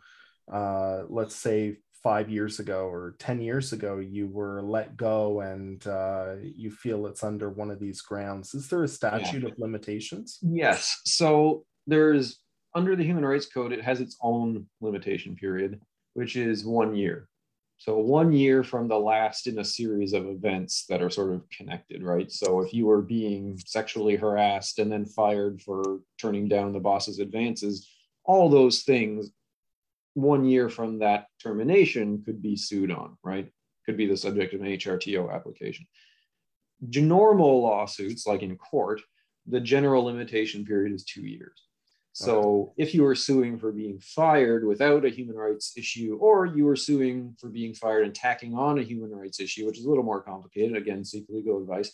let's say 5 years ago or 10 years ago, you were let go and you feel it's under one of these grounds, is there a statute of limitations? Yes. So there's, under the Human Rights Code, it has its own limitation period, which is 1 year. So 1 year from the last in a series of events that are sort of connected, right? So if you were being sexually harassed and then fired for turning down the boss's advances, all those things, 1 year from that termination could be sued on, right? Could be the subject of an HRTO application. Normal lawsuits, like in court, the general limitation period is 2 years. So if you were suing for being fired without a human rights issue, or you were suing for being fired and tacking on a human rights issue, which is a little more complicated, again, seek legal advice,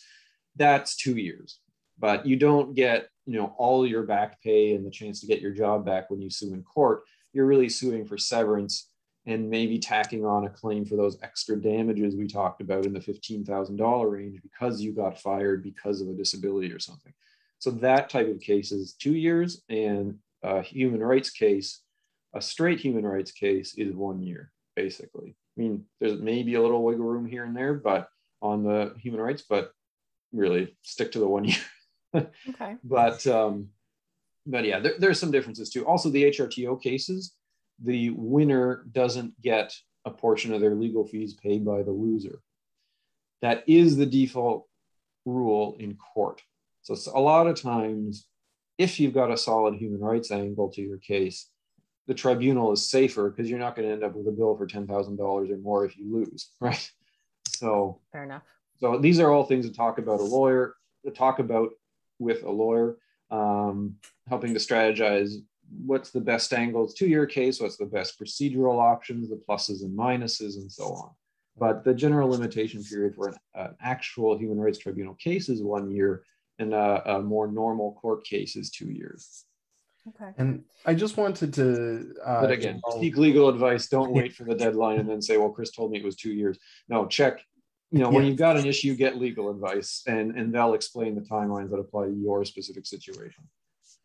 that's 2 years. But you don't get, all your back pay and the chance to get your job back when you sue in court. You're really suing for severance and maybe tacking on a claim for those extra damages we talked about in the $15,000 range because you got fired because of a disability or something. So that type of case is 2 years, and a human rights case, a straight human rights case, is 1 year, basically. I mean, there's maybe a little wiggle room here and there, but on the human rights, but really stick to the 1 year. Okay. But yeah, there's some differences too. Also, the HRTO cases, the winner doesn't get a portion of their legal fees paid by the loser. That is the default rule in court. So a lot of times, if you've got a solid human rights angle to your case, the tribunal is safer because you're not going to end up with a bill for $10,000 or more if you lose, right? So fair enough. So these are all things to talk about with a lawyer, helping to strategize what's the best angles to your case, what's the best procedural options, the pluses and minuses, and so on. But the general limitation period for an actual human rights tribunal case is 1 year, and a more normal court case is 2 years. Okay. And I just wanted to... but again, seek legal advice. Don't wait for the deadline and then say, well, Chris told me it was 2 years. No, check. When you've got an issue, get legal advice, and they'll explain the timelines that apply to your specific situation.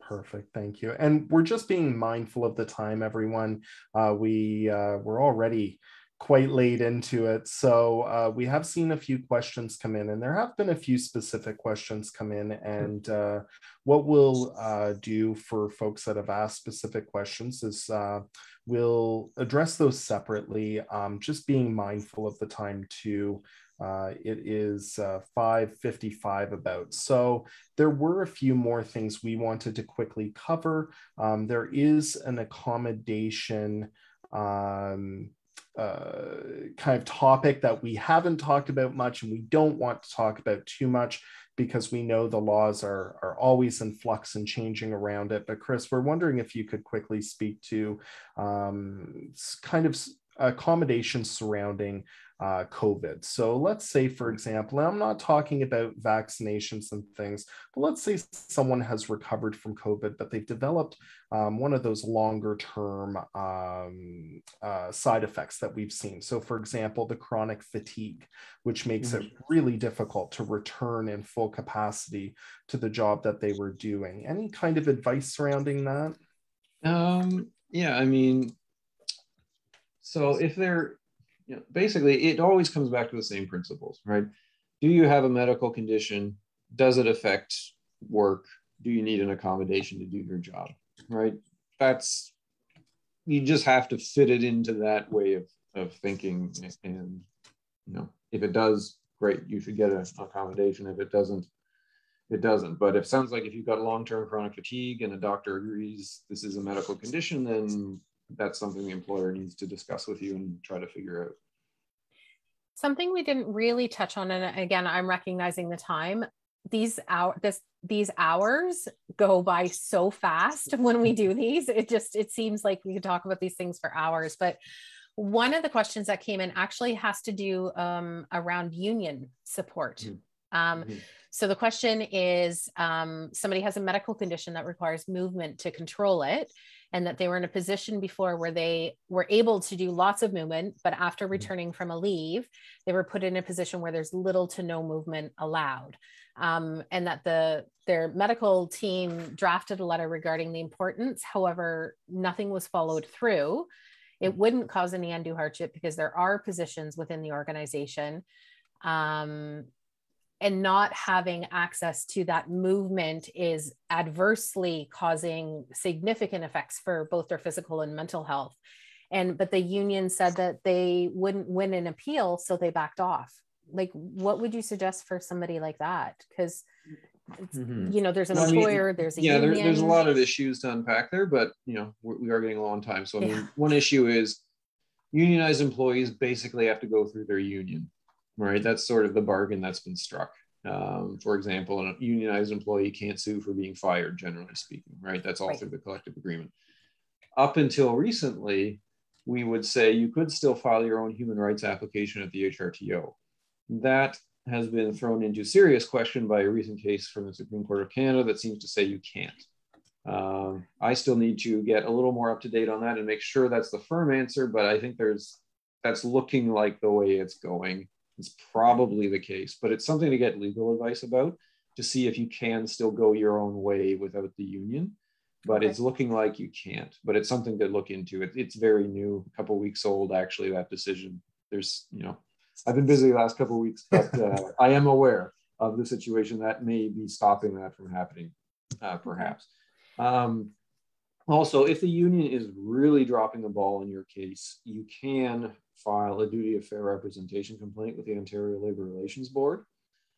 Perfect. Thank you. And we're just being mindful of the time, everyone. We're already quite late into it. So we have seen a few questions come in, and there have been a few specific questions come in. And what we'll do for folks that have asked specific questions is we'll address those separately, just being mindful of the time too. It is 5:55 about. So there were a few more things we wanted to quickly cover. There is an accommodation kind of topic that we haven't talked about much, and we don't want to talk about too much because we know the laws are always in flux and changing around it. But Chris, we're wondering if you could quickly speak to kind of accommodations surrounding COVID. So let's say, for example, I'm not talking about vaccinations and things, but let's say someone has recovered from COVID, but they've developed one of those longer term side effects that we've seen. So for example, the chronic fatigue, which makes it really difficult to return in full capacity to the job that they were doing. Any kind of advice surrounding that? Yeah, I mean, so if they're, basically it always comes back to the same principles, right? Do you have a medical condition? Does it affect work? Do you need an accommodation to do your job, right? You just have to fit it into that way of thinking. And, if it does, great, you should get an accommodation. If it doesn't, it doesn't. But if it sounds like if you've got long-term chronic fatigue and a doctor agrees this is a medical condition, then that's something the employer needs to discuss with you and try to figure out. Something we didn't really touch on, and again, I'm recognizing the time, these hours go by so fast when we do these. It seems like we could talk about these things for hours. But one of the questions that came in actually has to do around union support. So the question is, somebody has a medical condition that requires movement to control it, and that they were in a position before where they were able to do lots of movement, but after returning from a leave, they were put in a position where there's little to no movement allowed. And that their medical team drafted a letter regarding the importance. However, nothing was followed through. It wouldn't cause any undue hardship because there are positions within the organization. And not having access to that movement is adversely causing significant effects for both their physical and mental health. But the union said that they wouldn't win an appeal, so they backed off. Like, what would you suggest for somebody like that? Because there's an employer, there's a union. There's a lot of issues to unpack there, but we are getting a long time. So I mean, one issue is unionized employees basically have to go through their union. Right, that's sort of the bargain that's been struck. For example, a unionized employee can't sue for being fired, generally speaking, right? That's all through the collective agreement. Up until recently, we would say you could still file your own human rights application at the HRTO. That has been thrown into serious question by a recent case from the Supreme Court of Canada that seems to say you can't. I still need to get a little more up to date on that and make sure that's the firm answer, but I think that's looking like the way it's going. It's probably the case, but it's something to get legal advice about to see if you can still go your own way without the union. But it's looking like you can't, but it's something to look into. It's very new, a couple of weeks old, actually, that decision. I've been busy the last couple of weeks, but I am aware of the situation that may be stopping that from happening, perhaps. Also, if the union is really dropping the ball in your case, you can file a duty of fair representation complaint with the Ontario Labour Relations Board.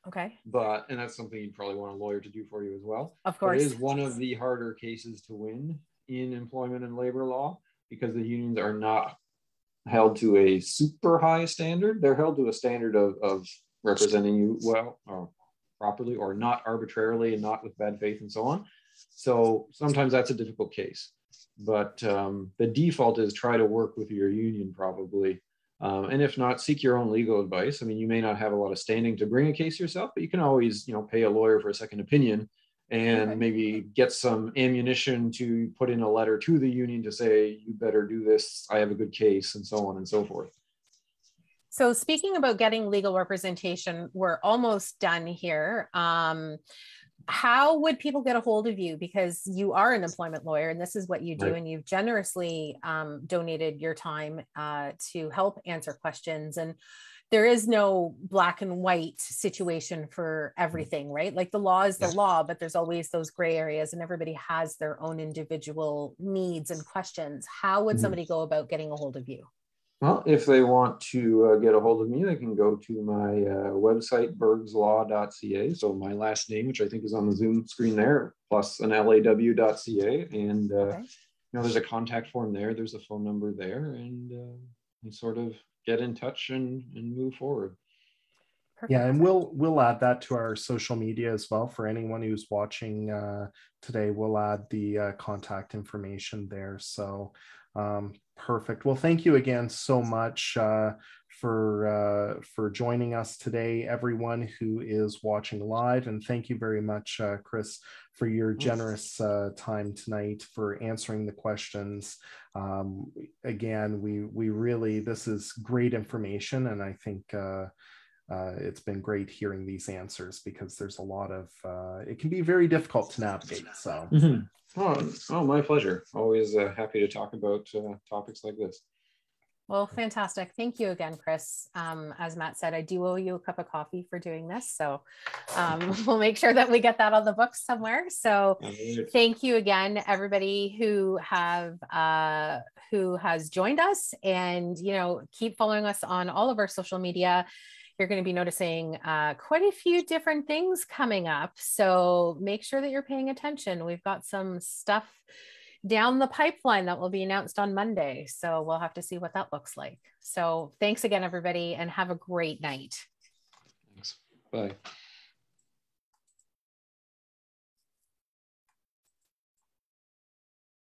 Okay. And that's something you'd probably want a lawyer to do for you as well. Of course. But it is one of the harder cases to win in employment and labor law because the unions are not held to a super high standard. They're held to a standard of representing you well or properly or not arbitrarily and not with bad faith and so on. So sometimes that's a difficult case. But the default is try to work with your union probably. And if not, seek your own legal advice. I mean, you may not have a lot of standing to bring a case yourself, but you can always, pay a lawyer for a second opinion and maybe get some ammunition to put in a letter to the union to say, you better do this, I have a good case, and so on and so forth. So speaking about getting legal representation, we're almost done here. How would people get a hold of you? Because you are an employment lawyer and this is what you do. Right. And you've generously donated your time to help answer questions. And there is no black and white situation for everything, right? Like the law is the law, but there's always those gray areas and everybody has their own individual needs and questions. How would somebody go about getting a hold of you? Well, if they want to get a hold of me, they can go to my website, bergslaw.ca. So my last name, which I think is on the Zoom screen there, plus an law.ca. And, there's a contact form there. There's a phone number there. And you sort of get in touch and move forward. Perfect. Yeah, and we'll add that to our social media as well for anyone who's watching today. We'll add the contact information there. So perfect. Well, thank you again so much for joining us today, everyone who is watching live. And thank you very much, Chris, for your generous time tonight, for answering the questions. Again, we really, this is great information, and I think it's been great hearing these answers, because there's a lot of, it can be very difficult to navigate. So. Oh, my pleasure. Always happy to talk about topics like this. Well, fantastic. Thank you again, Chris. As Matt said, I do owe you a cup of coffee for doing this. So we'll make sure that we get that on the books somewhere. So thank you again, everybody who has joined us, and, you know, keep following us on all of our social media. You're going to be noticing quite a few different things coming up. So make sure that you're paying attention. We've got some stuff down the pipeline that will be announced on Monday. So we'll have to see what that looks like. So thanks again, everybody, and have a great night. Thanks. Bye.